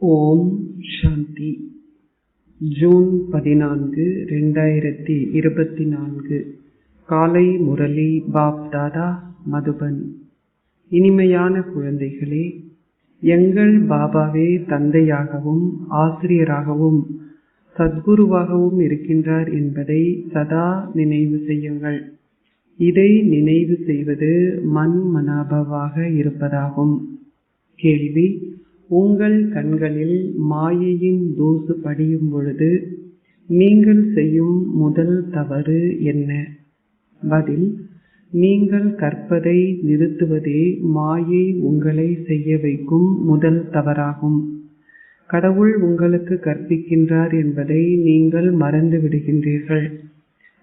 ஓம் சாந்தி. June 14, 2024. காலை Murali pop தாதா, மதுபன். இனிமையான குழந்தைகளே, எங்கள் பாபாவே தந்தையாகவும் ஆசிரியராகவும் சத்குருவாகவும் இருக்கின்றார் என்பதை சதா நினைவு செய்யுங்கள். இதை நினைவு செய்வது மன்மனாபவாக இருப்பதாகும். கேள்வி: உங்கள் கண்களில் மாயையின் தூசு படியும் பொழுது நீங்கள் செய்யும் முதல் தவறு என்ன? பதில்: நீங்கள் கற்பதை நிறுத்துவதே மாயை உங்களை செய்ய வைக்கும் முதல் தவறாகும். கடவுள் உங்களுக்கு கற்பிக்கின்றார் என்பதை நீங்கள் மறந்து விடுகின்றீர்கள்.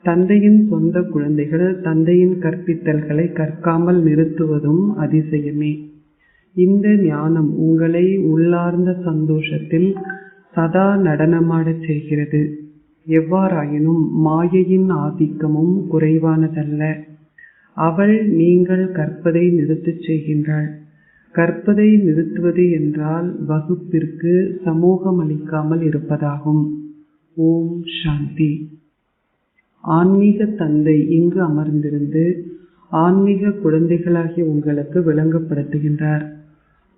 தந்தையின் சொந்த குழந்தைகள் தந்தையின் கற்பித்தல்களை கற்காமல் நிறுத்துவதும் அதிசயமே. இந்த ஞானம் உங்களை உள்ளார்ந்த சந்தோஷத்தில் சதா நடனமாடச் செய்கிறது. எவ்வாறாயினும் மாயையின் ஆதிக்கமும் குறைவானதல்ல. அவள் நீங்கள் கற்பதை நிறுத்தச் செய்கின்றாள். கற்பதை நிறுத்துவது என்றால் வகுப்பிற்கு சமூகம் அளிக்காமல் இருப்பதாகும். ஓம் சாந்தி. ஆன்மீக தந்தை இங்கு அமர்ந்திருந்து ஆன்மீக குழந்தைகளாகிய உங்களுக்கு விளங்கப்படுத்துகின்றார்.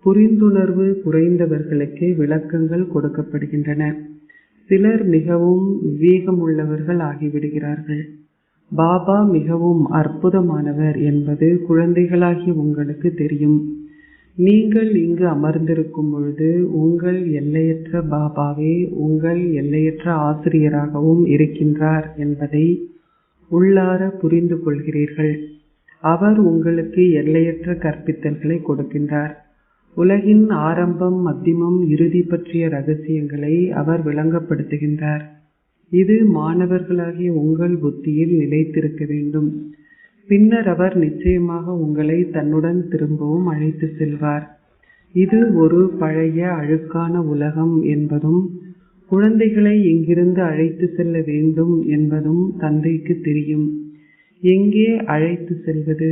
புரிந்துணர்வு குறைந்தவர்களுக்கே விளக்கங்கள் கொடுக்கப்படுகின்றன. சிலர் மிகவும் விவேகமுள்ளவர்கள் ஆகிவிடுகிறார்கள். பாபா மிகவும் அற்புதமானவர் என்பது குழந்தைகளாகிய உங்களுக்கு தெரியும். நீங்கள் இங்கு அமர்ந்திருக்கும் பொழுது உங்கள் எல்லையற்ற பாபாவே உங்கள் எல்லையற்ற ஆசிரியராகவும் இருக்கின்றார் என்பதை உள்ளார புரிந்து கொள்கிறீர்கள். அவர் உங்களுக்கு எல்லையற்ற கற்பித்தல்களை கொடுக்கின்றார். உலகின் ஆரம்பம், மத்தியமம், இறுதி பற்றிய ரகசியங்களை அவர் விளங்கப்படுத்துகின்றார். இது மாணவர்களாகிய உங்கள் புத்தியில் நிலைத்திருக்க வேண்டும். பின்னர் அவர் நிச்சயமாக உங்களை தன்னுடன் திரும்பவும் அழைத்து செல்வார். இது ஒரு பழைய அழுக்கான உலகம் என்பதும் குழந்தைகளை இங்கிருந்து அழைத்து செல்ல வேண்டும் என்பதும் தந்தைக்கு தெரியும். எங்கே அழைத்து செல்வது?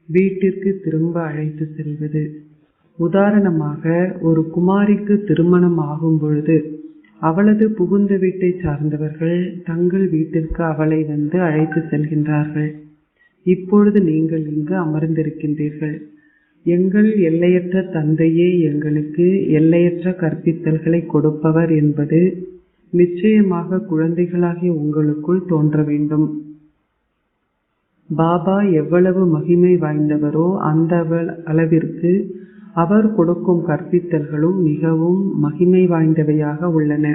வீட்டிற்கு திரும்ப அழைத்து செல்வது. உதாரணமாக, ஒரு குமாரிக்கு திருமணம் ஆகும் பொழுது அவளது புகுந்த வீட்டை சார்ந்தவர்கள் தங்கள் வீட்டிற்கு அவளை வந்து அழைத்து செல்கின்றார்கள். இப்பொழுது நீங்கள் இங்கு அமர்ந்திருக்கின்றீர்கள். எங்கள் எல்லையற்ற தந்தையே எங்களுக்கு எல்லையற்ற கற்பித்தல்களை கொடுப்பவர் என்பது நிச்சயமாக குழந்தைகளாகிய உங்களுக்குள் தோன்ற வேண்டும். பாபா எவ்வளவு மகிமை வாய்ந்தவரோ அந்த அளவிற்கு அவர் கொடுக்கும் கற்பித்தல்களும் மிகவும் மகிமை வாய்ந்தவையாக உள்ளன.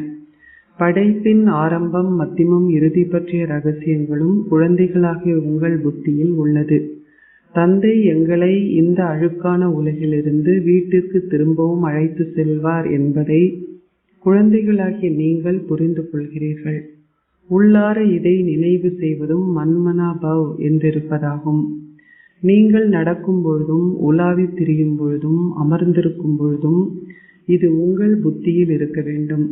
படைப்பின் ஆரம்பம், மத்தியமம், இறுதி பற்றிய ரகசியங்களும் குழந்தைகளாகிய உங்கள் புத்தியில் உள்ளது. தந்தை எங்களை இந்த அழுக்கான உலகிலிருந்து வீட்டிற்கு திரும்பவும் அழைத்து செல்வார் என்பதை குழந்தைகளாகிய நீங்கள் புரிந்து கொள்கிறீர்கள். உள்ளார இதை நினைவு செய்வதும் மன்மனாபவ் என்றிருப்பதாகும். நீங்கள் நடக்கும் பொழுதும் உலாவி திரியும் பொழுதும் அமர்ந்திருக்கும் பொழுதும் இது உங்கள் புத்தியில் இருக்க வேண்டும்.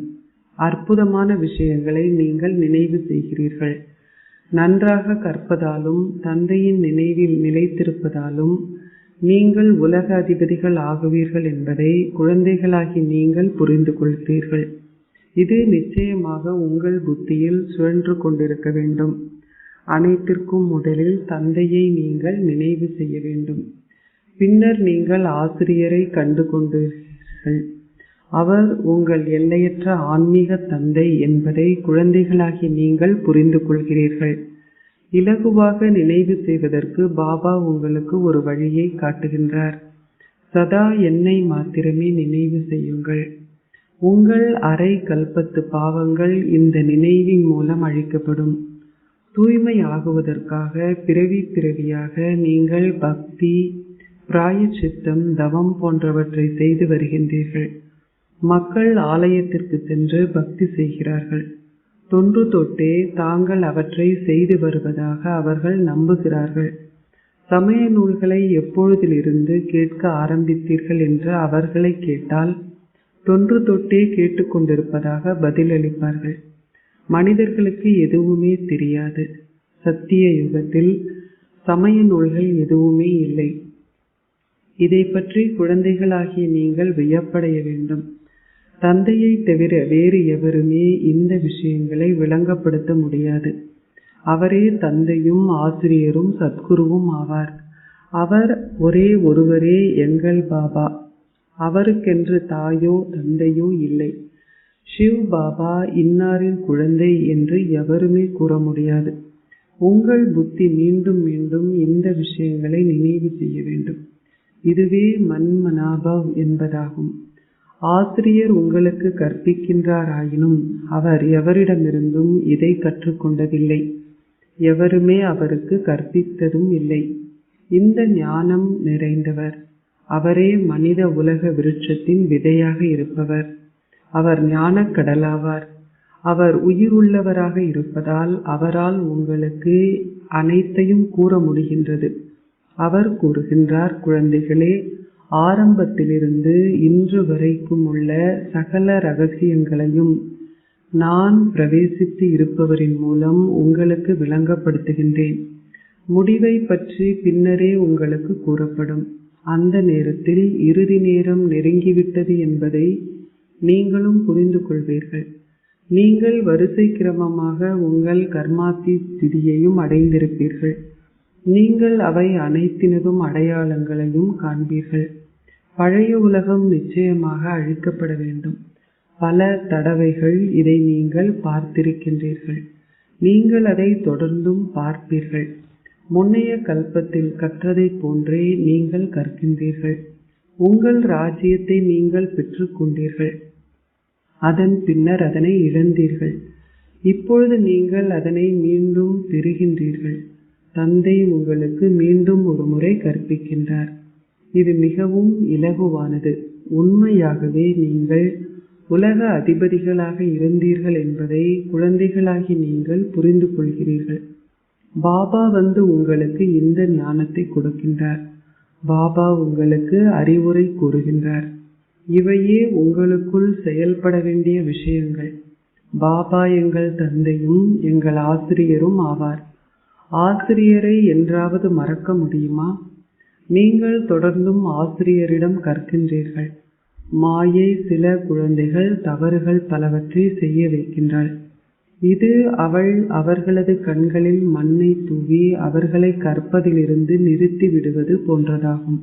அற்புதமான விஷயங்களை நீங்கள் நினைவு செய்கிறீர்கள். நன்றாக கற்பதாலும் தந்தையின் நினைவில் நிலைத்திருப்பதாலும் நீங்கள் உலக அதிபதிகள் ஆகுவீர்கள் என்பதை குழந்தைகளாகி நீங்கள் புரிந்து கொள்கிறீர்கள். இது நிச்சயமாக உங்கள் புத்தியில் சுழன்று கொண்டிருக்க வேண்டும். அனைத்திற்கும் முதலில் தந்தையை நீங்கள் நினைவு செய்ய வேண்டும். பின்னர் நீங்கள் ஆசிரியரை கண்டு கொண்டீர்கள். அவர் உங்கள் எல்லையற்ற ஆன்மீக தந்தை என்பதை குழந்தைகளாகி நீங்கள் புரிந்து கொள்கிறீர்கள். இலகுவாக நினைவு செய்வதற்கு பாபா உங்களுக்கு ஒரு வழியை காட்டுகின்றார். சதா என்னை மாத்திரமே நினைவு செய்யுங்கள். உங்கள் அரை கல்பத்து பாவங்கள் இந்த நினைவின் மூலம் அழிக்கப்படும். தூய்மை ஆகுவதற்காக பிறவி பிறவியாக நீங்கள் பக்தி, பிராயச்சித்தம், தவம் போன்றவற்றை செய்து வருகின்றீர்கள். மக்கள் ஆலயத்திற்கு சென்று பக்தி செய்கிறார்கள். தொன்று தொட்டே தாங்கள் அவற்றை செய்து வருவதாக அவர்கள் நம்புகிறார்கள். சமய நூல்களை எப்பொழுதிலிருந்து கேட்க ஆரம்பித்தீர்கள் என்று அவர்களை கேட்டால் தொன்று தொட்டே கேட்டுக்கொண்டிருப்பதாக பதிலளிப்பார்கள். மனிதர்களுக்கு எதுவுமே தெரியாது. சத்திய யுகத்தில் சமய நூல்கள் எதுவுமே இல்லை. இதை பற்றி குழந்தைகளாகிய நீங்கள் வியப்படைய வேண்டும். தந்தையை தவிர வேறு எவருமே இந்த விஷயங்களை விளங்கப்படுத்த முடியாது. அவரே தந்தையும் ஆசிரியரும் சத்குருவும் ஆவார். அவர் ஒரே ஒருவரே எங்கள் பாபா. அவருக்கென்று தாயோ தந்தையோ இல்லை. ஷிவ் பாபா இன்னாரின் குழந்தை என்று எவருமே கூற முடியாது. உங்கள் புத்தி மீண்டும் மீண்டும் இந்த விஷயங்களை நினைவு செய்ய வேண்டும். இதுவே மன்மனாபவ் என்பதாகும். ஆசிரியர் உங்களுக்கு கற்பிக்கின்றாராயினும் அவர் எவரிடமிருந்தும் இதை கற்றுக்கொண்டதில்லை. எவருமே அவருக்கு கற்பித்ததும் இல்லை. இந்த ஞானம் நிறைந்தவர். அவரே மனித உலக விருட்சத்தின் விதையாக இருப்பவர். அவர் ஞானக் கடலாவார். அவர் உயிருள்ளவராக இருப்பதால் அவரால் உங்களுக்கு அனைத்தையும் கூற முடிகின்றது. அவர் கூறுகின்றார், குழந்தைகளே, ஆரம்பத்திலிருந்து இன்று வரைக்கும் உள்ள சகல ரகசியங்களையும் நான் பிரவேசித்து இருப்பவரின் மூலம் உங்களுக்கு விளங்கப்படுத்துகின்றேன். முடிவை பற்றி பின்னரே உங்களுக்கு கூறப்படும். அந்த நேரத்தில் இறுதி நேரம் நெருங்கிவிட்டது என்பதை நீங்களும் புரிந்து கொள்வீர்கள். நீங்கள் வரிசை கிரமமாக உங்கள் கர்மாத்தி ஸ்திதியையும் அடைந்திருப்பீர்கள். நீங்கள் அவை அனைத்தினதும் அடையாளங்களையும் காண்பீர்கள். பழைய உலகம் நிச்சயமாக அழிக்கப்பட வேண்டும். பல தடவைகள் இதை நீங்கள் பார்த்திருக்கின்றீர்கள். நீங்கள் அதை தொடர்ந்தும் பார்ப்பீர்கள். முன்னைய கல்பத்தில் கற்றதை போன்றே நீங்கள் கற்கின்றீர்கள். உங்கள் ராஜ்யத்தை நீங்கள் பெற்றுக்கொண்டீர்கள். அதன் பின்னர் அதனை இழந்தீர்கள். இப்பொழுது நீங்கள் அதனை மீண்டும் பெறுகின்றீர்கள். தந்தை உங்களுக்கு மீண்டும் ஒரு முறை கற்பிக்கின்றார். இது மிகவும் இலகுவானது. உண்மையாகவே நீங்கள் உலக அதிபதிகளாக இருந்தீர்கள் என்பதை குழந்தைகளாகி நீங்கள் புரிந்து கொள்கிறீர்கள். பாபா வந்து உங்களுக்கு இந்த ஞானத்தை கொடுக்கின்றார். பாபா உங்களுக்கு அறிவுரை கூறுகின்றார். இவையே உங்களுக்குள் செயல்பட வேண்டிய விஷயங்கள். பாபா எங்கள் தந்தையும் எங்கள் ஆசிரியரும் ஆவார். ஆசிரியரை என்றாவது மறக்க முடியுமா? நீங்கள் தொடர்ந்தும் ஆசிரியரிடம் கற்கின்றீர்கள். மாயை சில குழந்தைகள் தவறுகள் பலவற்றை செய்ய வைக்கின்றாள். இது அவள் அவர்களது கண்களில் மண்ணை தூவி அவர்களை கற்பதிலிருந்து நிறுத்தி விடுவது போன்றதாகும்.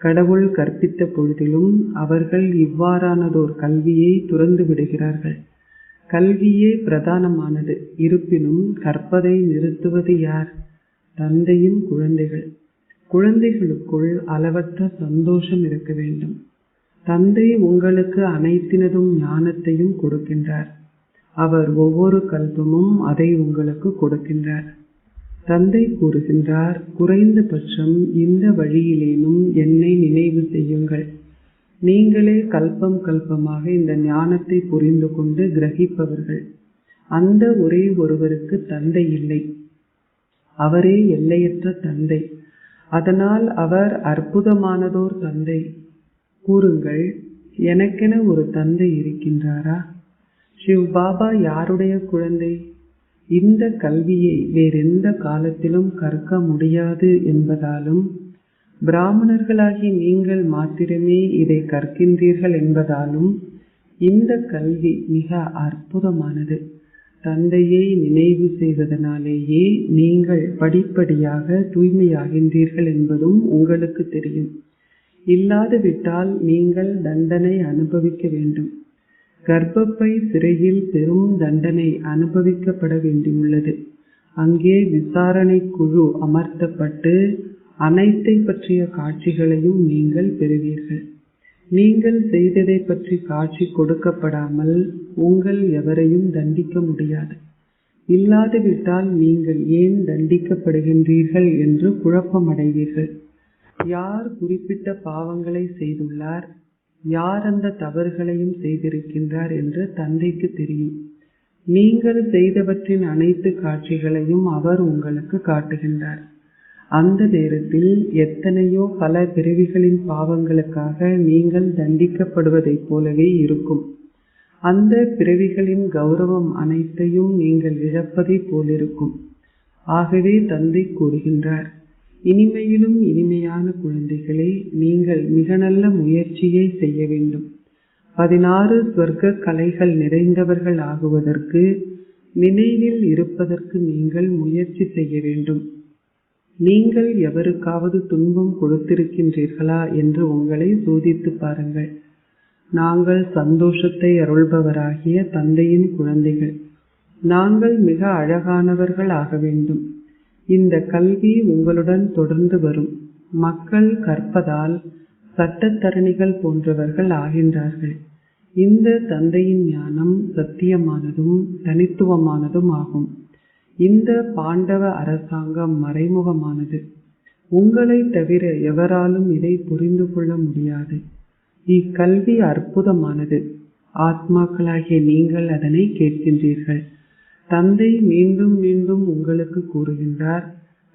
கடவுள் கற்பித்த பொழுதிலும் அவர்கள் இவ்வாறானதோர் கல்வியை துறந்து விடுகிறார்கள். கல்வியே பிரதானமானது. இருப்பினும் கற்பதை நிறுத்துவது யார்? தந்தையின் குழந்தைகள். குழந்தைகளுக்குள் அளவற்ற சந்தோஷம் இருக்க வேண்டும். தந்தை உங்களுக்கு அனைத்தினதும் ஞானத்தையும் கொடுக்கின்றார். அவர் ஒவ்வொரு கல்பமும் அதை உங்களுக்கு கொடுக்கின்றார். தந்தை கூறுகின்றார், குறைந்தபட்சம் இந்த வழியிலேனும் என்னை நினைவு செய்யுங்கள். நீங்களே கல்பம் கல்பமாக இந்த ஞானத்தை புரிந்து கொண்டு கிரகிப்பவர்கள். அந்த ஒரே ஒருவருக்கு தந்தை இல்லை. அவரே எல்லையற்ற தந்தை. அதனால் அவர் அற்புதமானதோர் தந்தை. கூறுங்கள், எனக்கென ஒரு தந்தை இருக்கின்றாரா? சிவ் பாபா யாருடைய குழந்தை? இந்த கல்வியை வேறெந்த காலத்திலும் கற்க முடியாது என்பதாலும் பிராமணர்களாகி நீங்கள் மாத்திரமே இதை கற்கின்றீர்கள் என்பதாலும் இந்த கல்வி மிக அற்புதமானது. தந்தையை நினைவு செய்வதனாலேயே நீங்கள் படிப்படியாக தூய்மையாகின்றீர்கள் என்பதும் உங்களுக்கு தெரியும். இல்லாது விட்டால் நீங்கள் தண்டனை அனுபவிக்க வேண்டும். கர்ப்பப்பை சிறையில் பெரும் தண்டனை அனுபவிக்கப்பட வேண்டியுள்ளது. அங்கே விசாரணை குழு அமர்த்தப்பட்டு அனைத்தை பற்றிய காட்சிகளையும் நீங்கள் பெறுவீர்கள். நீங்கள் செய்ததை பற்றி காட்சி கொடுக்கப்படாமல் உங்கள் எவரையும் தண்டிக்க முடியாது. இல்லாது விட்டால் நீங்கள் ஏன் தண்டிக்கப்படுகின்றீர்கள் என்று குழப்பமடைவீர்கள். யார் குறிப்பிட்ட பாவங்களை செய்துள்ளார், யார் அந்த தவறுகளையும் செய்திருக்கின்றார் என்று தந்தைக்கு தெரியும். நீங்கள் செய்தவற்றின் அனைத்து காட்சிகளையும் அவர் உங்களுக்கு காட்டுகின்றார். அந்த நேரத்தில் எத்தனையோ பல பிறவிகளின் பாவங்களுக்காக நீங்கள் தண்டிக்கப்படுவதைப் போலவே இருக்கும். அந்த பிறவிகளின் கௌரவம் அனைத்தையும் நீங்கள் இழப்பதை போலிருக்கும். ஆகவே தந்தை கூறுகின்றார், இனிமையிலும் இனிமையான குழந்தைகளே, நீங்கள் மிக நல்ல முயற்சியை செய்ய வேண்டும். 16 ஸ்வர்க்க கலைகள் நிறைந்தவர்கள் ஆகுவதற்கு நினைவில் இருப்பதற்கு நீங்கள் முயற்சி செய்ய வேண்டும். நீங்கள் எவருக்காவது துன்பம் கொடுத்திருக்கின்றீர்களா என்று உங்களை சோதித்து பாருங்கள். நாங்கள் சந்தோஷத்தை அருள்பவராகிய தந்தையின் குழந்தைகள். நாங்கள் மிக அழகானவர்கள் ஆக வேண்டும். இந்த கல்வி உங்களுடன் தொடர்ந்து வரும். மக்கள் கற்பதால் சட்டத்தரணிகள் போன்றவர்கள் ஆகின்றார்கள். இந்த தந்தையின் ஞானம் சத்தியமானதும் தனித்துவமானதும் ஆகும். இந்த பாண்டவ அரசாங்கம் மறைமுகமானது. உங்களை தவிர எவராலும் இதை புரிந்து கொள்ள முடியாது. இக்கல்வி அற்புதமானது. ஆத்மாக்களாகிய நீங்கள் அதனை கேட்கின்றீர்கள். தந்தை மீண்டும் மீண்டும் உங்களுக்கு கூறுகின்றார்,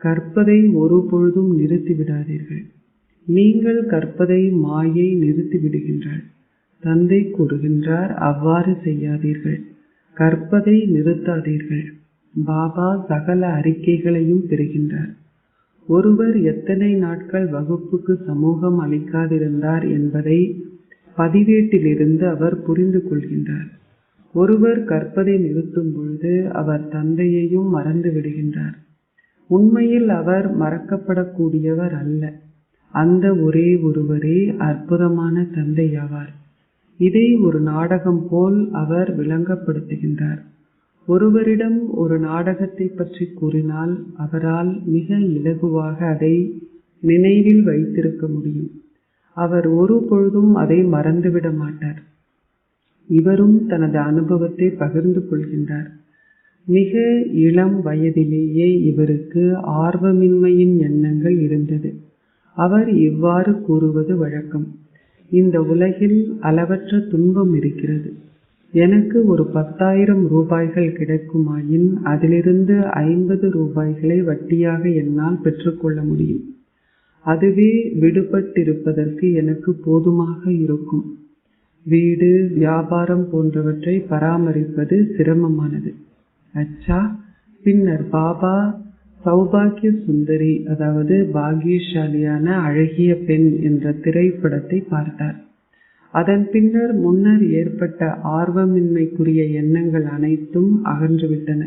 கற்பதை ஒருபொழுதும் நிறுத்திவிடாதீர்கள். நீங்கள் கற்பதை மாயை நிறுத்திவிடுகின்றார். தந்தை கூறுகின்றார், அவ்வாறு செய்யாதீர்கள். கற்பதை நிறுத்தாதீர்கள். பாபா சகல அறிக்கைகளையும் பெறுகின்றார். ஒருவர் எத்தனை நாட்கள் வகுப்புக்கு சமூகம் அளிக்காதிருந்தார் என்பதை பதிவேட்டிலிருந்து அவர் புரிந்து கொள்கின்றார். ஒருவர் கற்பதை நிறுத்தும் பொழுது அவர் தந்தையையும் மறந்து விடுகின்றார். உண்மையில் அவர் மறக்கப்படக்கூடியவர் அல்ல. அந்த ஒரே ஒருவரே அற்புதமான தந்தையாவார். இதை ஒரு நாடகம் போல் அவர் விளங்கப்படுத்துகின்றார். ஒருவரிடம் ஒரு நாடகத்தை பற்றி கூறினால் அவரால் மிக இலகுவாக அதை நினைவில் வைத்திருக்க முடியும். அவர் ஒரு பொழுதும் அதை மறந்துவிட மாட்டார். இவரும் தனது அனுபவத்தை பகிர்ந்து கொள்கின்றார். மிக இளம் வயதிலேயே இவருக்கு ஆர்வமின்மையின் எண்ணங்கள் இருந்தது. அவர் இவ்வாறு கூறுவது வழக்கம், இந்த உலகில் அளவற்ற துன்பம் இருக்கிறது. எனக்கு ஒரு 10,000 ரூபாய்கள் கிடைக்குமாயின் அதிலிருந்து 50 ரூபாய்களை வட்டியாக என்னால் பெற்றுக்கொள்ள முடியும். அதுவே விடுபட்டிருப்பதற்கு எனக்கு போதுமாக இருக்கும். வீடு, வியாபாரம் போன்றவற்றை பராமரிப்பது சிரமமானது. அச்சா, பின்னர் பாபா சௌபாகிய சுந்தரி, அதாவது பாகியசாலியான அழகிய பெண் என்ற திரைப்படத்தை பார்த்தார். அதன் பின்னர் முன்னர் ஏற்பட்ட ஆர்வமின்மைக்குரிய எண்ணங்கள் அனைத்தும் அகன்றுவிட்டன.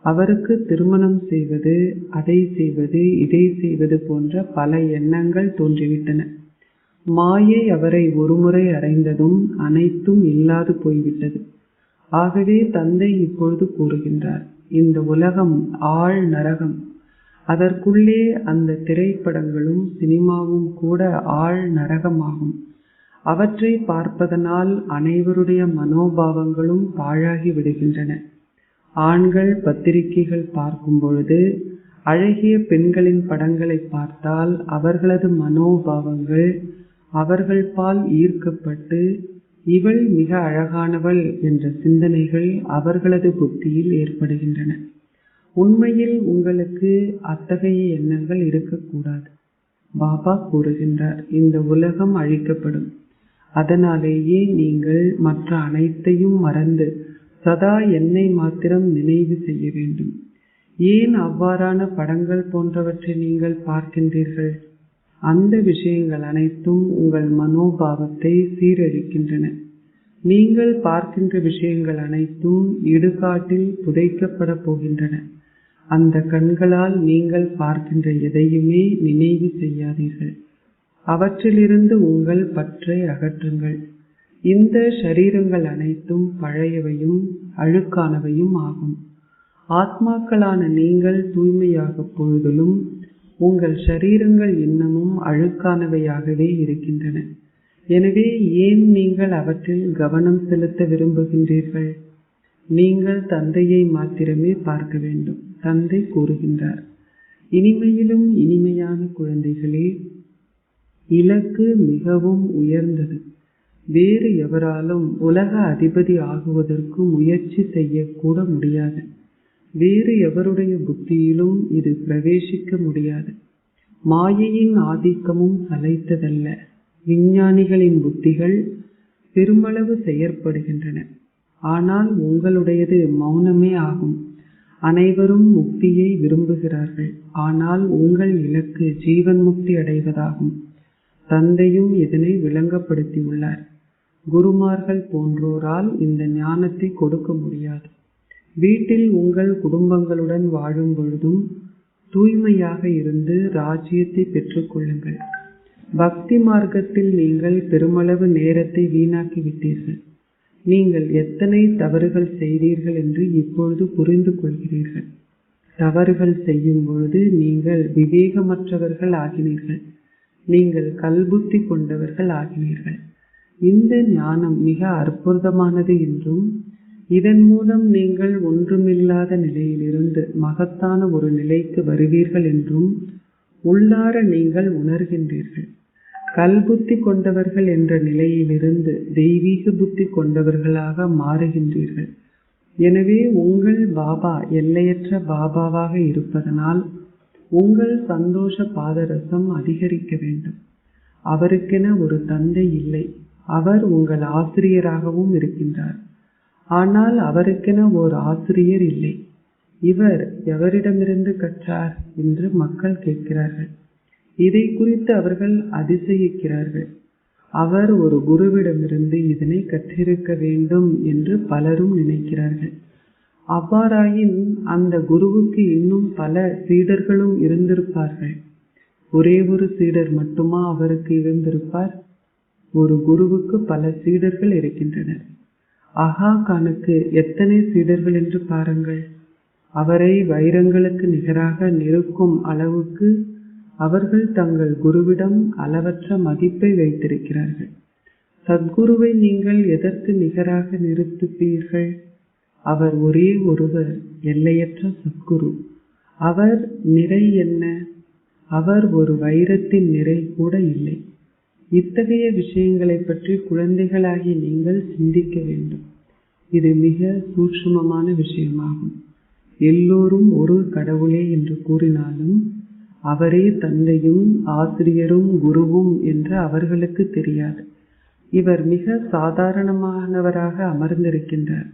அவருக்கு திருமணம் செய்வது, அதை செய்வது, இதை செய்வது போன்ற பல எண்ணங்கள் தோன்றிவிட்டன. மாயை அவரை ஒருமுறை அடைந்ததும் அனைத்தும் இல்லாது போய்விட்டது. ஆகவே தந்தை இப்பொழுது கூறுகின்றார், இந்த உலகம் ஆழ் நரகம். அதற்குள்ளே அந்த திரைப்படங்களும் சினிமாவும் கூட ஆழ் நரகமாகும். அவற்றை பார்ப்பதனால் அனைவருடைய மனோபாவங்களும் பாழாகி விடுகின்றன. ஆண்கள் பத்திரிகைகள் பார்க்கும் பொழுது அழகிய பெண்களின் படங்களை பார்த்தால் அவர்களது மனோபாவங்கள் அவர்கள் பால் ஈர்க்கப்பட்டு இவள் மிக அழகானவள் என்ற சிந்தனைகள் அவர்களது புத்தியில் ஏற்படுகின்றன. உண்மையில் உங்களுக்கு அத்தகைய எண்ணங்கள் இருக்கக்கூடாது. பாபா கூறுகின்றார், இந்த உலகம் அழிக்கப்படும். அதனாலேயே நீங்கள் மற்ற அனைத்தையும் மறந்து சதா என்னை மாத்திரம் நினைவு செய்ய வேண்டும். ஏன் அவ்வாறான படங்கள் போன்றவற்றை நீங்கள் பார்க்கின்றீர்கள்? அந்த விஷயங்கள் அனைத்தும் உங்கள் மனோபாவத்தை சீரழிக்கின்றன. நீங்கள் பார்க்கின்ற விஷயங்கள் அனைத்தும் இடுகாட்டில் புதைக்கப்பட போகின்றன. அந்த கண்களால் நீங்கள் பார்க்கின்ற எதையுமே நினைவு செய்யாதீர்கள். அவற்றிலிருந்து உங்கள் பற்றை அகற்றுங்கள். இந்த ஷரீரங்கள் அனைத்தும் பழையவையும் அழுக்கானவையும் ஆகும். ஆத்மாக்களான நீங்கள் தூய்மையாக பொழுதிலும் உங்கள் ஷரீரங்கள் இன்னமும் அழுக்கானவையாகவே இருக்கின்றன. எனவே ஏன் நீங்கள் அவற்றில் கவனம் செலுத்த விரும்புகின்றீர்கள்? நீங்கள் தந்தையை மாத்திரமே பார்க்க வேண்டும். தந்தை கூறுகின்றார், இனிமையிலும் இனிமையான குழந்தைகளே, இலக்கு மிகவும் உயர்ந்தது. வேறு எவராலும் உலக அதிபதி ஆகுவதற்கு முயற்சி செய்யக்கூட முடியாது. வேறு எவருடைய புத்தியிலும் இது பிரவேசிக்க முடியாது. மாயையின் ஆதிக்கமும் சளைத்ததல்ல. விஞ்ஞானிகளின் புத்திகள் பெருமளவு செயற்படுகின்றன. ஆனால் உங்களுடையது மௌனமே ஆகும். அனைவரும் முக்தியை விரும்புகிறார்கள். ஆனால் உங்கள் இலக்கு ஜீவன் முக்தி அடைவதாகும். தந்தையும் இதனை விளங்கப்படுத்தியுள்ளார். குருமார்கள் போன்றோரால் இந்த ஞானத்தை கொடுக்க முடியாது. வீட்டில் உங்கள் குடும்பங்களுடன் வாழும் பொழுதும் தூய்மையாக இருந்து ராஜ்யத்தை பெற்றுக்கொள்ளுங்கள். பக்தி மார்க்கத்தில் நீங்கள் பெருமளவு நேரத்தை வீணாக்கி விட்டீர்கள். நீங்கள் எத்தனை தவறுகள் செய்தீர்கள் என்று இப்பொழுது புரிந்து கொள்கிறீர்கள். தவறுகள் செய்யும் பொழுது நீங்கள் விவேகமற்றவர்கள் ஆகினீர்கள். நீங்கள் கல்புத்தி கொண்டவர்கள் ஆகினீர்கள். இந்த ஞானம் மிக அற்புதமானது என்றும் இதன் மூலம் நீங்கள் ஒன்றுமில்லாத நிலையிலிருந்து மகத்தான ஒரு நிலைக்கு வருவீர்கள் என்றும் உள்ளார நீங்கள் உணர்கின்றீர்கள். கல்புத்தி கொண்டவர்கள் என்ற நிலையிலிருந்து தெய்வீக புத்தி கொண்டவர்களாக மாறுகின்றீர்கள். எனவே உங்கள் பாபா எல்லையற்ற பாபாவாக இருப்பதனால் உங்கள் சந்தோஷ பாதரசம் அதிகரிக்க வேண்டும். அவருக்கென ஒரு தந்தை இல்லை. அவர் உங்கள் ஆசிரியராகவும் இருக்கின்றார். ஆனால் அவருக்கென ஓர் ஆசிரியர் இல்லை. இவர் எவரிடமிருந்து கற்றார் என்று மக்கள் கேட்கிறார்கள். இதை குறித்து அவர்கள் அதிசயிக்கிறார்கள். அவர் ஒரு குருவிடமிருந்து இதனை கற்றிருக்க வேண்டும் என்று பலரும் நினைக்கிறார்கள். அவ்வாறாயின் அந்த குருவுக்கு இன்னும் பல சீடர்களும் இருந்திருப்பார்கள். ஒரே ஒரு சீடர் மட்டுமா அவருக்கு இருந்திருப்பார்? ஒரு குருவுக்கு பல சீடர்கள் இருக்கின்றனர். அகா கானுக்கு எத்தனை சீடர்கள் என்று பாருங்கள். அவரை வைரங்களுக்கு நிகராக நிறுக்கும் அளவுக்கு அவர்கள் தங்கள் குருவிடம் அளவற்ற மதிப்பை வைத்திருக்கிறார்கள். சத்குருவை நீங்கள் எதற்கு நிகராக நிறுத்துப்பீர்கள்? அவர் ஒரே ஒருவர், எல்லையற்ற சத்குரு. அவர் நிறை என்ன? அவர் ஒரு வைரத்தின் நிறை கூட இல்லை. இத்தகைய விஷயங்களை பற்றி குழந்தைகளாகி நீங்கள் சிந்திக்க வேண்டும். இது மிக சூட்சுமமான விஷயமாகும். எல்லோரும் ஒரு கடவுளே என்று கூறினாலும் அவரே தந்தையும் ஆசிரியரும் குருவும் என்று அவர்களுக்கு தெரியாது. இவர் மிக சாதாரணமானவராக அமர்ந்திருக்கின்றார்.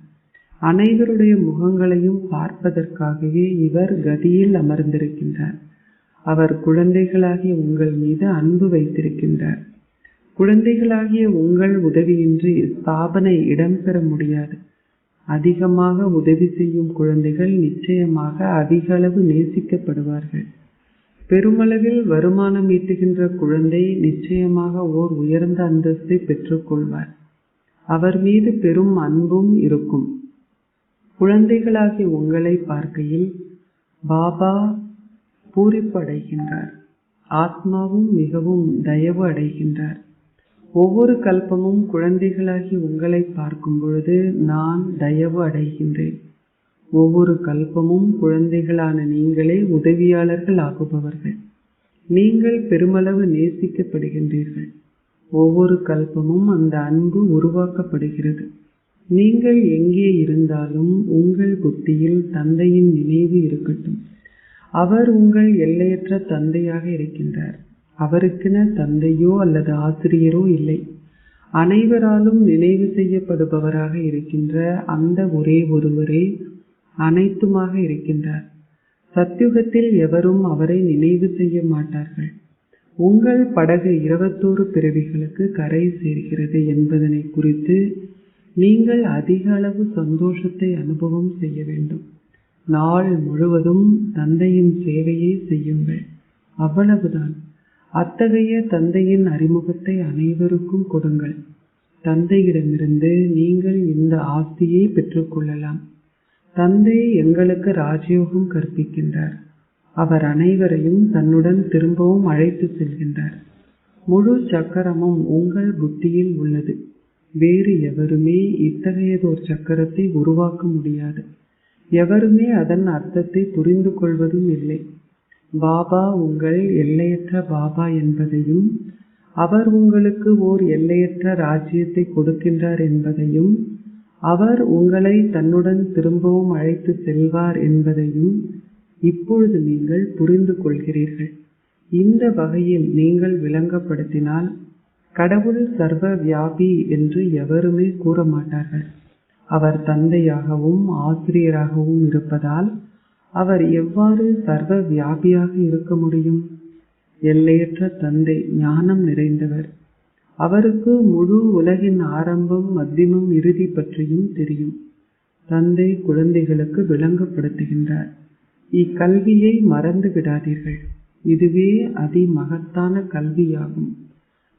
அனைவருடைய முகங்களையும் பார்ப்பதற்காகவே இவர் கதியில் அமர்ந்திருக்கின்றார். அவர் குழந்தைகளாகிய உங்கள் மீது அன்பு வைத்திருக்கின்றார். குழந்தைகளாகிய உங்கள் உதவியின்றி ஸ்தாபனை இடம்பெற முடியாது. அதிகமாக உதவி செய்யும் குழந்தைகள் நிச்சயமாக அதிக அளவு நேசிக்கப்படுவார்கள். பெருமளவில் வருமானம் ஈட்டுகின்ற குழந்தை நிச்சயமாக ஓர் உயர்ந்த அந்தஸ்தை பெற்றுக்கொள்வார். அவர் மீது பெரும் அன்பும் இருக்கும். குழந்தைகளாகிய உங்களை பார்க்கையில் பாபா பூரிப்பு அடைகின்றார். ஆத்மாவும் மிகவும் தயவு அடைகின்றார். ஒவ்வொரு கல்பமும் குழந்தைகளாகி உங்களை பார்க்கும் பொழுது நான் தயவு அடைகின்றேன். ஒவ்வொரு கல்பமும் குழந்தைகளான நீங்களே உதவியாளர்கள் ஆகுபவர்கள். நீங்கள் பெருமளவு நேசிக்கப்படுகின்றீர்கள். ஒவ்வொரு கல்பமும் அந்த அன்பு உருவாக்கப்படுகிறது. நீங்கள் எங்கே இருந்தாலும் உங்கள் புத்தியில் தந்தையின் நினைவு இருக்கட்டும். அவர் உங்கள் எல்லையற்ற தந்தையாக இருக்கின்றார். அவருக்கென தந்தையோ அல்லது ஆசிரியரோ இல்லை. அனைவராலும் நினைவு செய்யப்படுபவராக இருக்கின்ற அந்த ஒரே ஒருவரே அனைத்துமாக இருக்கின்றார். சத்யுகத்தில் எவரும் அவரை நினைவு செய்ய மாட்டார்கள். உங்கள் படகு 21 பிறவிகளுக்கு கரை சேர்கிறது என்பதனை குறித்து நீங்கள் அதிக அளவு சந்தோஷத்தை அனுபவம் செய்ய வேண்டும். நாள் முழுவதும் தந்தையின் சேவையை செய்யுங்கள். அவ்வளவுதான். அத்தகைய தந்தையின் அறிமுகத்தை அனைவருக்கும் கொடுங்கள். தந்தையிடமிருந்து நீங்கள் இந்த ஆஸ்தியை பெற்றுக்கொள்ளலாம். தந்தை எங்களுக்கு ராஜயோகம் கற்பிக்கின்றார். அவர் அனைவரையும் தன்னுடன் திரும்பவும் அழைத்து செல்கின்றார். முழு சக்கரமும் உங்கள் புத்தியில் உள்ளது. வேறு எவருமே இத்தகையதோர் சக்கரத்தை உருவாக்க முடியாது. எவருமே அதன் அர்த்தத்தை புரிந்து கொள்வதும் இல்லை. பாபா உங்கள் எல்லையற்ற பாபா என்பதையும் அவர் உங்களுக்கு ஓர் எல்லையற்ற ராஜ்யத்தை கொடுக்கின்றார் என்பதையும் அவர் உங்களை தன்னுடன் திரும்பவும் அழைத்து செல்வார் என்பதையும் இப்பொழுது நீங்கள் புரிந்து கொள்கிறீர்கள். இந்த வகையில் நீங்கள் விளங்கப்படுத்தினால் கடவுள் சர்வ வியாபி என்று எவருமே கூற மாட்டார்கள். அவர் தந்தையாகவும் ஆசிரியராகவும் இருப்பதால் அவர் எவ்வாறு சர்வ வியாபியாக இருக்க முடியும்? எல்லையற்ற தந்தை ஞானம் நிறைந்தவர். அவருக்கு முழு உலகின் ஆரம்பம், மத்தியமம், இறுதி பற்றியும் தெரியும். தந்தை குழந்தைகளுக்கு விளங்கப்படுத்துகின்றார். இக்கல்வியை மறந்து விடாதீர்கள். இதுவே அதிமகத்தான கல்வியாகும்.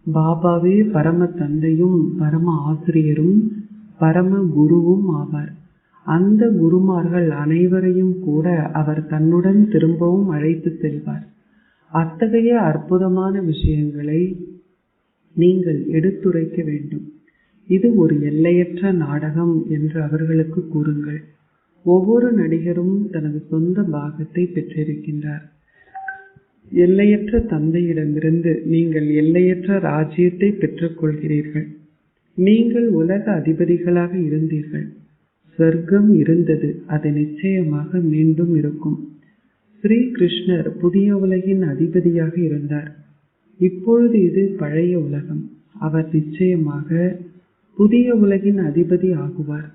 பாபாவே பரம தந்தையும் பரம ஆசிரியரும் பரம குருவும் ஆவார். அந்த குருமார்கள் அனைவரையும் கூட அவர் தன்னுடன் திரும்பவும் அழைத்து செல்வார். அத்தகைய அற்புதமான விஷயங்களை நீங்கள் எடுத்துரைக்க வேண்டும். இது ஒரு எல்லையற்ற நாடகம் என்று அவர்களுக்கு கூறுங்கள். ஒவ்வொரு நடிகரும் தனது சொந்த பாகத்தை பெற்றிருக்கின்றார். எல்லையற்ற தந்தையிடமிருந்து நீங்கள் எல்லையற்ற ராஜ்யத்தை பெற்றுக்கொள்கிறீர்கள். நீங்கள் உலக அதிபதிகளாக இருந்தீர்கள். சொர்க்கம் இருந்தது, அது நிச்சயமாக மீண்டும் இருக்கும். ஸ்ரீ கிருஷ்ணர் புதிய உலகின் அதிபதியாக இருந்தார். இப்பொழுது இது பழைய உலகம். அவர் நிச்சயமாக புதிய உலகின் அதிபதி ஆகுவார்.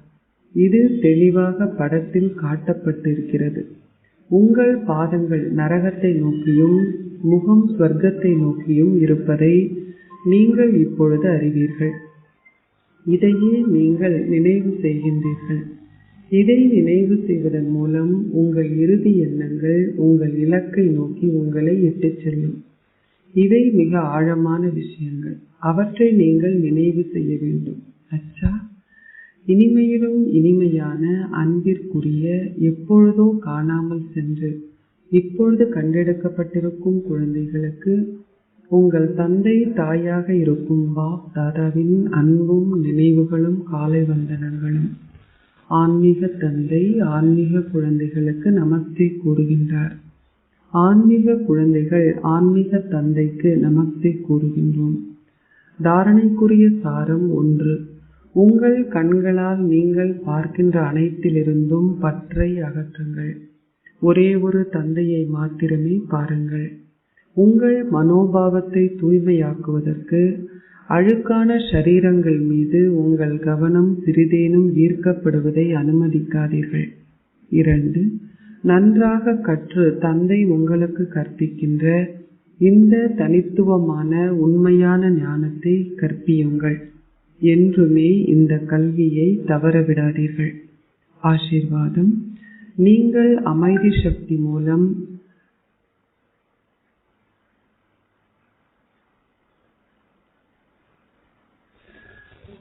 இது தெளிவாக படத்தில் காட்டப்பட்டிருக்கிறது. உங்கள் பாதங்கள் நரகத்தை நோக்கியும் முகம் சொர்க்கத்தை நோக்கியும் இருப்பதை நீங்கள் இப்பொழுது அறிவீர்கள். இதையே நீங்கள் நினைவு செய்கின்றீர்கள். இதை நினைவு செய்வதன் மூலம் உங்கள் இறுதி எண்ணங்கள் உங்கள் இலக்கை நோக்கி உங்களை இட்டுச் செல்லும். இவை மிக ஆழமான விஷயங்கள். அவற்றை நீங்கள் நினைவு செய்ய வேண்டும். அச்சா, இனிமையிலும் இனிமையான அன்பிற்குரிய, எப்பொழுதோ காணாமல் சென்று இப்பொழுது கண்டெடுக்கப்பட்டிருக்கும் குழந்தைகளுக்கு உங்கள் தந்தை தாயாக இருக்கும் பாப் தாதாவின் அன்பும் நினைவுகளும் காலை வந்தனங்களும். ஆன்மீக தந்தை ஆன்மீக குழந்தைகளுக்கு நமஸ்தே கூறுகின்றார். ஆன்மீக குழந்தைகள் ஆன்மீக தந்தைக்கு நமஸ்தே கூறுகின்றோம். தாரணைக்குரிய சாரம் 1. உங்கள் கண்களால் நீங்கள் பார்க்கின்ற அனைத்திலிருந்தும் பற்றை அகற்றுங்கள். ஒரே ஒரு தந்தையை மாத்திரமே பாருங்கள். உங்கள் மனோபாவத்தை தூய்மையாக்குவதற்கு அழுக்கான ஷரீரங்கள் மீது உங்கள் கவனம் சிறிதேனும் ஈர்க்கப்படுவதை அனுமதிக்காதீர்கள். 2. நன்றாக கற்று தந்தை உங்களுக்கு கற்பிக்கின்ற இந்த தனித்துவமான உண்மையான ஞானத்தை கற்பியுங்கள். என்றுமே இந்த கல்வியை தவறவிடாதீர்கள். ஆசீர்வாதம். நீங்கள் அமைதி சக்தி மூலம்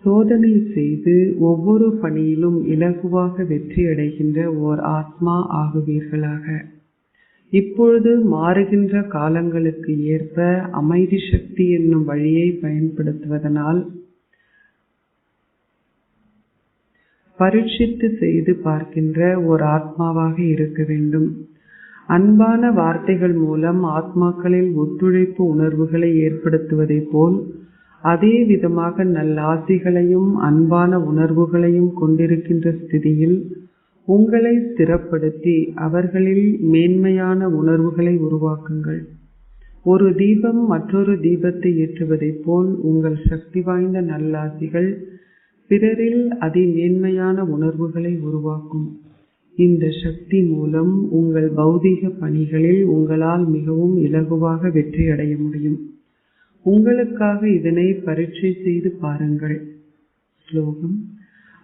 சோதனை செய்து ஒவ்வொரு பணியிலும் இலகுவாக வெற்றி அடைகின்ற ஓர் ஆத்மா ஆகுவீர்களாக. இப்பொழுது மாறுகின்ற காலங்களுக்கு ஏற்ப அமைதி சக்தி என்னும் வழியை பயன்படுத்துவதனால் பரீட்சித்து செய்து பார்க்கின்ற ஓர் ஆத்மாவாக இருக்க வேண்டும். அன்பான வார்த்தைகள் மூலம் ஆத்மாக்களில் ஒத்துழைப்பு உணர்வுகளை ஏற்படுத்துவதை போல் அதே விதமாக நல்லாசிகளையும் அன்பான உணர்வுகளையும் கொண்டிருக்கின்ற ஸ்திதியில் உங்களை ஸ்திரப்படுத்தி அவர்களில் மேன்மையான உணர்வுகளை உருவாக்குங்கள். ஒரு தீபம் மற்றொரு தீபத்தை ஏற்றுவதைப் போல் உங்கள் சக்தி வாய்ந்த நல்லாசிகள் பிறரில் அதிமேன்மையான உணர்வுகளை உருவாக்கும். இந்த சக்தி மூலம் உங்கள் பௌதீக பணிகளில் உங்களால் மிகவும் இலகுவாக வெற்றி அடைய முடியும். உங்களுக்காக இதனை பரீட்சை செய்து பாருங்கள். ஸ்லோகம்.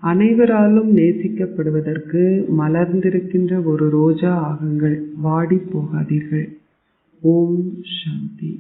அனைவராலும் நேசிக்கப்படுவதற்கு மலர்ந்திருக்கின்ற ஒரு ரோஜா ஆகுங்கள். வாடி போகாதீர்கள். ஓம் சாந்தி.